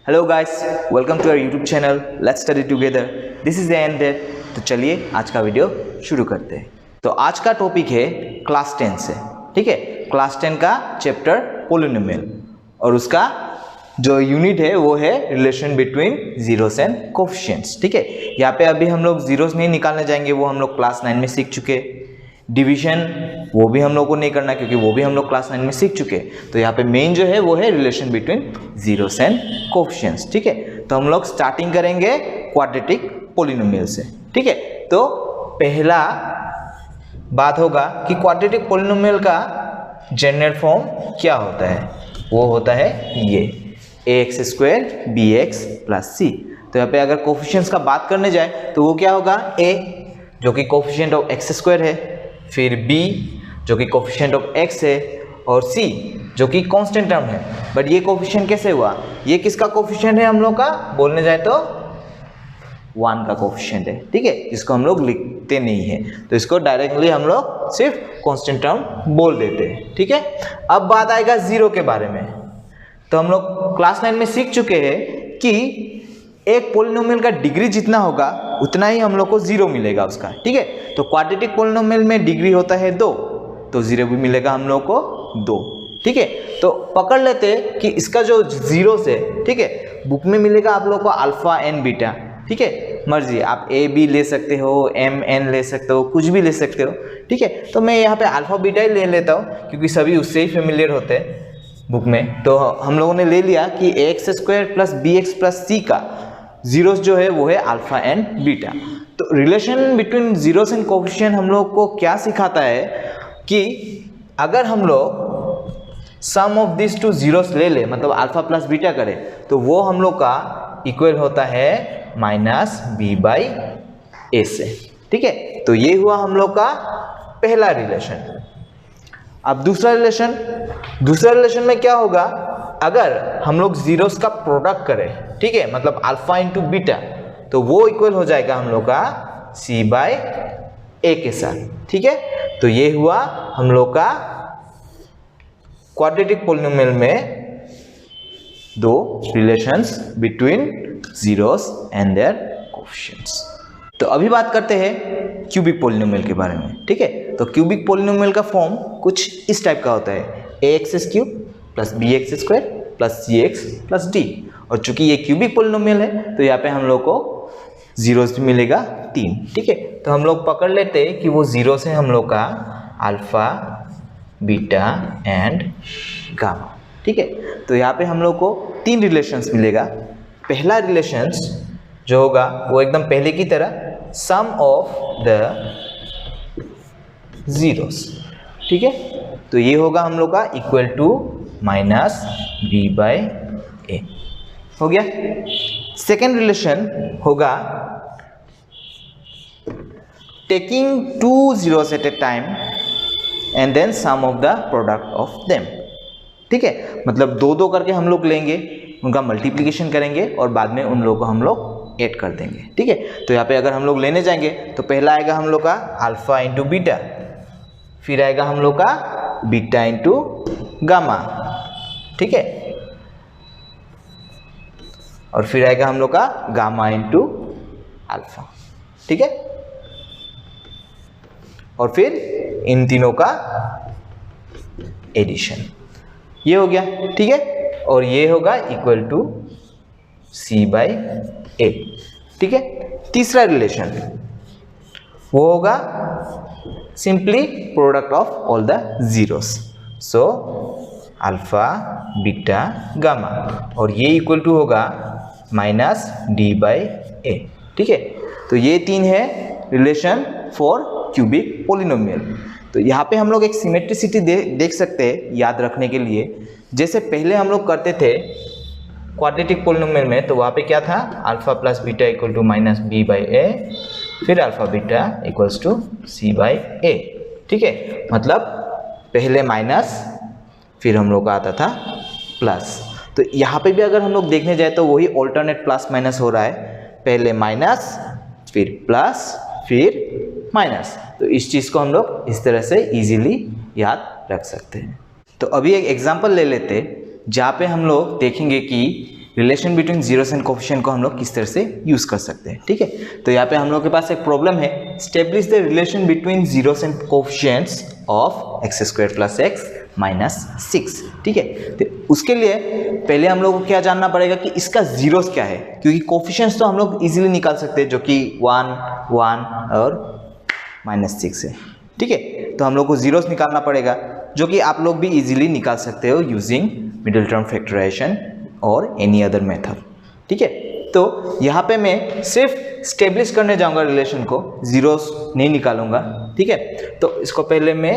Hello guys, welcome to our YouTube channel let's study together. This is and तो चलिए आज का video शुरू करते हैं। तो आज का टॉपिक है क्लास 10 से, ठीक है। क्लास 10 का चैप्टर पोलिनोमियल और उसका जो यूनिट है वो है relation between zeros and coefficients, ठीक है। यहाँ पे अभी हम लोग जीरोस नहीं निकालने जाएंगे, वो हम लोग क्लास 9 में सीख चुके। डिवीजन वो भी हम लोग को नहीं करना क्योंकि वो भी हम लोग क्लास 9 में सीख चुके। तो यहाँ पे मेन जो है वो है relation between zeros and coefficients, ठीक है। तो हम लोग स्टार्टिंग करेंगे क्वाड्रेटिक पोलिनोमियल से, ठीक है। तो पहला बात होगा कि क्वाड्रेटिक पोलिनोमियल का जनरल फॉर्म क्या होता है। वो होता है ये ax² bx + c। तो यहाँ पे अगर कोफिशिएंट्स का बात करने जाए तो वो क्या होगा, a जो कि कोफिशिएंट ऑफ x² है, फिर b जो कि कोफिशिएंट ऑफ x है, और c जो कि कांस्टेंट टर्म है। बट ये कोफिशिएंट कैसे हुआ, ये किसका कोफिशिएंट है हम लोग का, बोलने जाए तो 1 का कोफिशिएंट है, ठीक है, जिसको हम लोग लिखते नहीं है। तो इसको डायरेक्टली हम लोग सिर्फ कांस्टेंट टर्म बोल देते हैं, ठीक है। अब बात आएगा जीरो के बारे में। तो हम लोग क्लास 9 में सीख चुके हैं कि एक पोलिनोमियल का डिग्री जितना होगा उतना ही हम लोग को जीरो मिलेगा उसका, ठीक है। तो क्वाड्रेटिक पोलिनोमियल में डिग्री होता है 2, तो जीरो भी मिलेगा हम लोग को 2, ठीक है। तो पकड़ लेते हैं कि इसका जो जीरो से, ठीक है, बुक में मिलेगा आप लोग को अल्फा एन बीटा, ठीक है। मर्जी आप ए बी ले सकते हो, एम एन ले सकते हो, कुछ भी ले सकते हो, ठीक है। तो मैं यहाँ पे अल्फा बीटा ही ले लेता हूँ क्योंकि सभी उससे ही फेमिलियर होते हैं बुक में। तो हम लोगों ने ले लिया कि ax² + bx + c का जीरोस जो है वो है अल्फा एंड बीटा। तो relation between zeros and coefficient हम लोग को क्या सिखाता है कि अगर हम लोग सम ऑफ दिस टू जीरोस ले ले, मतलब अल्फा प्लस बीटा करें, तो वो हम लोग का इक्वल होता है -b/a से, ठीक है। तो ये हुआ हम लोग का पहला रिलेशन। अब दूसरा रिलेशन में क्या होगा, अगर हम लोग जीरोस का प्रोडक्ट करें, ठीक है, मतलब अल्फा इंटू बीटा, तो वो इक्वल हो जाएगा हम लोग का c/a के साथ, ठीक है। तो ये हुआ हम लोग का क्वाड्रेटिक पोलिनोमियल में दो relations between zeros and there coefficients. तो अभी बात करते हैं क्यूबिक पोलिनोमियल के बारे में, ठीक है। तो क्यूबिक पोलिनोमियल का फॉर्म कुछ इस टाइप का होता है ax³ + bx² + cx + d। और चूंकि ये क्यूबिक पोलिनोमियल है तो यहाँ पे हम लोग को जीरोस मिलेगा 3, ठीक है। तो हम लोग पकड़ लेते हैं कि वो जीरो से हम लोग का अल्फा बीटा एंड गामा, ठीक है। तो यहाँ पे हम लोग को 3 रिलेशंस मिलेगा। पहला रिलेशंस जो होगा वो एकदम पहले की तरह सम ऑफ द जीरोस, ठीक है। तो ये होगा हम लोग का इक्वल टू -b/a हो गया। सेकेंड रिलेशन होगा taking 2 zeros at a time and then sum of the product of them, ठीक है। मतलब 2 करके हम लोग लेंगे, उनका मल्टीप्लिकेशन करेंगे और बाद में उन लोगों को हम लोग ऐड कर देंगे, ठीक है। तो यहाँ पे अगर हम लोग लेने जाएंगे तो पहला आएगा हम लोग का अल्फा इंटू बीटा, फिर आएगा हम लोग का बीटा इंटू गामा, ठीक है, और फिर आएगा हम लोग का गामा इंटू अल्फा, ठीक है। और फिर इन तीनों का एडिशन, ये हो गया, ठीक है। और ये होगा इक्वल टू c/a, ठीक है। तीसरा रिलेशन वो होगा simply product of all the zeros, so alpha beta gamma, और ये इक्वल टू होगा -d/a, ठीक है। तो ये 3 है रिलेशन फॉर क्यूबिक पोलिनोमियल। तो यहाँ पे हम लोग एक सिमेट्रिसिटी देख सकते हैं याद रखने के लिए। जैसे पहले हम लोग करते थे क्वाड्रेटिक पोलिनोमियल में, तो वहाँ पे क्या था, alpha plus beta equal to -b/a, फिर alpha beta equals to c/a, ठीक है। मतलब पहले माइनस, फिर हम लोग का आता था प्लस। तो यहाँ पे भी अगर हम लोग देखने जाए तो वही ऑल्टरनेट प्लस माइनस हो रहा है, पहले माइनस फिर प्लस फिर माइनस। तो इस चीज़ को हम लोग इस तरह से इजीली याद रख सकते हैं। तो अभी एक एग्जांपल ले लेते जहाँ पे हम लोग देखेंगे कि relation between zeros and coefficient को हम लोग किस तरह से यूज कर सकते हैं। ठीक है, तो यहाँ पे हम लोग के पास एक प्रॉब्लम है, establish the relation between zeros and coefficients of x square plus x minus 6। ठीक है, तो उसके लिए पहले हम लोग को क्या जानना पड़ेगा कि इसका जीरोस क्या है, क्योंकि कोफिशिएंट्स तो हम लोग इजीली निकाल सकते हैं, जो कि 1, 1 और -6 है। ठीक है, तो हम लोग को जीरोस निकालना पड़ेगा, जो कि आप लोग भी इजीली निकाल सकते हो यूजिंग मिडिल टर्म फैक्टराइजेशन और एनी अदर मेथड। ठीक है, तो यहाँ पे मैं सिर्फ स्टेब्लिश करने जाऊंगा रिलेशन को, जीरोस नहीं निकालूंगा। ठीक है, तो इसको पहले मैं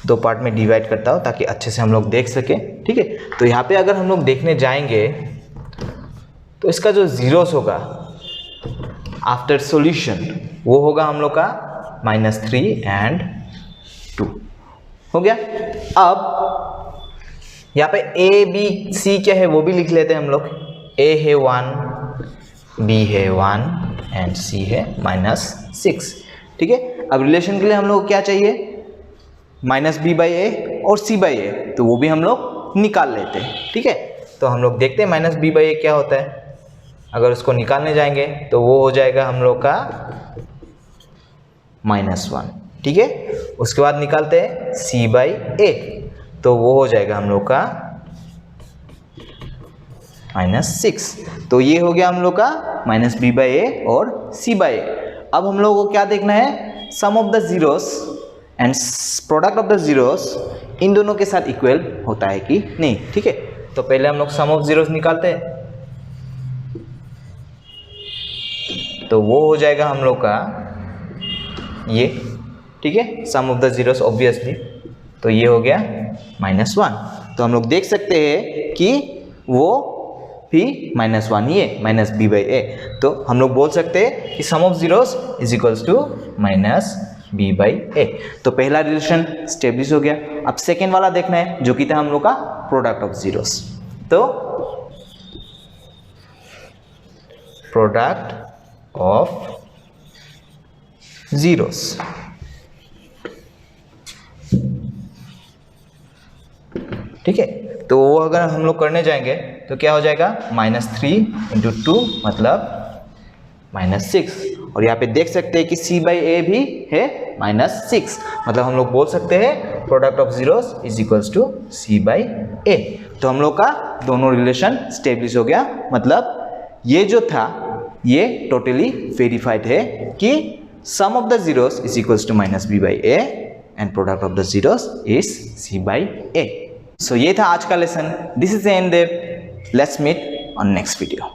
2 पार्ट में डिवाइड करता हूँ ताकि अच्छे से हम लोग देख सके। ठीक है, तो यहाँ पे अगर हम लोग देखने जाएंगे तो इसका जो जीरोस होगा आफ्टर सॉल्यूशन वो होगा हम लोग का -3 and 2 हो गया। अब यहाँ पे A B C क्या है वो भी लिख लेते हैं हम लोग। A है 1, B है 1 एंड C है -6। ठीक है, अब रिलेशन के लिए हम लोग क्या चाहिए, -b/a और c/a, तो वो भी हम लोग निकाल लेते हैं। ठीक है, तो हम लोग देखते हैं -b/a क्या होता है। अगर उसको निकालने जाएंगे तो वो हो जाएगा हम लोग का -1। ठीक है, उसके बाद निकालते हैं c/a, तो वो हो जाएगा हम लोग का -6। तो ये हो गया हम लोग का -b/a और c/a। अब हम लोग को क्या देखना है, sum of the zeros and product of the zeros इन दोनों के साथ इक्वल होता है कि नहीं। ठीक है, तो पहले हम लोग सम ऑफ जीरोस निकालते हैं, तो वो हो जाएगा हम लोग का ये। ठीक है, sum of the zeros obviously, तो ये हो गया -1। तो हम लोग देख सकते हैं कि वो भी -1 ही है, -b/a। तो हम लोग बोल सकते हैं कि sum of zeros is equals to -b/a। तो पहला रिलेशन स्टेब्लिश हो गया। अब सेकेंड वाला देखना है, जो कि था हम लोग का प्रोडक्ट ऑफ जीरोस। तो प्रोडक्ट ऑफ जीरोस, ठीक है, तो वो अगर हम लोग करने जाएंगे तो क्या हो जाएगा, -3 × 2 मतलब -6। और यहाँ पे देख सकते हैं कि c/a भी है -6, मतलब हम लोग बोल सकते हैं product of zeros is equals to c/a। तो हम लोग का दोनों रिलेशन स्टेब्लिश हो गया, मतलब ये जो था ये टोटली वेरीफाइड है कि sum of the zeros is equals to -b/a and product of the zeros is c/a। So ये था आज का lesson. This is the end. Let's meet on next video.